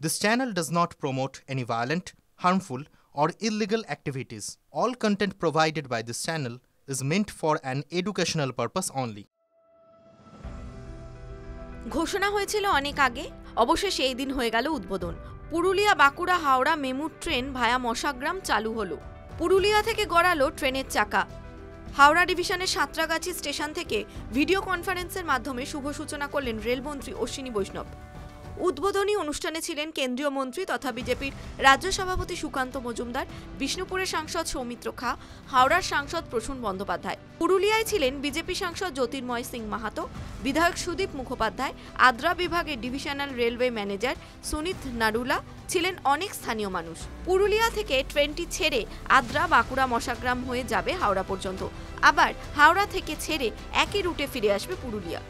This channel does not promote any violent, harmful, or illegal activities. All content provided by this channel is meant for an educational purpose only. ঘোষণা হয়েছিল অনেক আগে, অবশেষে এই দিন হয়ে গেল উদ্বোধন। পুরুলিয়া বাঁকুড়া হাওড়া মেমু ট্রেন ভায়া মশাগ্রাম চালু হলো। পুরুলিয়া থেকে গড়ালো ট্রেনের চাকা। হাওড়া ডিভিশনের সাঁতরাগাছি স্টেশন থেকে ভিডিও কনফারেন্সের মাধ্যমে শুভ সূচনা করলেন রেলমন্ত্রী অশ্বিনী বৈষ্ণব। উদ্বোধনী অনুষ্ঠানে ছিলেন কেন্দ্রীয় মন্ত্রী তথা বিজেপির রাজ্য সভাপতি সুকান্ত মজুমদার, বিষ্ণুপুরের সাংসদ সৌমিত্র খা, হাওড়ার সাংসদ প্রসূন বন্দ্যোপাধ্যায়। পুরুলিয়ায় ছিলেন বিজেপি সাংসদ জ্যোতির্ময় সিং মাহাতো, বিধায়ক সুদীপ মুখোপাধ্যায়, আদ্রা বিভাগের divisional railway manager Sunit Narula, ছিলেন অনেক স্থানীয় মানুষ। পুরুলিয়া থেকে ট্রেনটি ছেড়ে আদ্রা বাঁকুড়া মশাগ্রাম হয়ে যাবে হাওড়া পর্যন্ত, আবার হাওড়া থেকে ছেড়ে একই রুটে ফিরে আসবে পুরুলিয়া।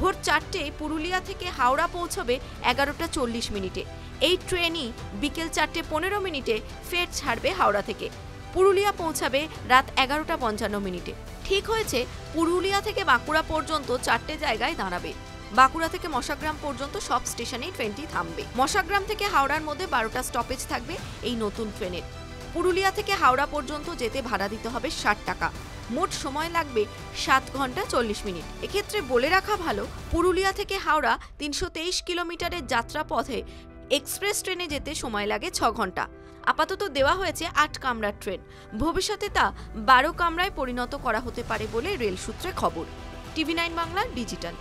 ভোর 4টে পুরুলিয়া থেকে হাওড়া পৌঁছবে 11:40 এই ট্রেনই বিকেল 4:15 ফের ছাড়বে হাওড়া থেকে। পুরুলিয়া পৌঁছাবে রাত 11:55। ঠিক হয়েছে পুরুলিয়া থেকে বাঁকুড়া পর্যন্ত 4টে জায়গায় দাঁড়াবে। বাঁকুড়া থেকে মশাগ্রাম পর্যন্ত সব স্টেশনেই ট্রেনটি থামবে। মশাগ্রাম থেকে হাওড়ার মধ্যে 12টা স্টপেজ থাকবে এই নতুন ট্রেনের। পুরুলিয়া থেকে হাওড়া পর্যন্ত যেতে ভাড়া দিতে হবে 60 টাকা। মোট সময় লাগবে 7 ঘন্টা 40 মিনিট। এক্ষেত্রে বলে রাখা ভালো, পুরুলিয়া থেকে হাওড়া 323 কিলোমিটারের যাত্রা পথে এক্সপ্রেস ট্রেনে যেতে সময় লাগে 6 ঘন্টা। আপাতত দেওয়া হয়েছে 8 কামরার ট্রেন, ভবিষ্যতে তা 12 কামরায় পরিণত করা হতে পারে বলে রেল সূত্রে খবর। টিভি9 বাংলা ডিজিটাল।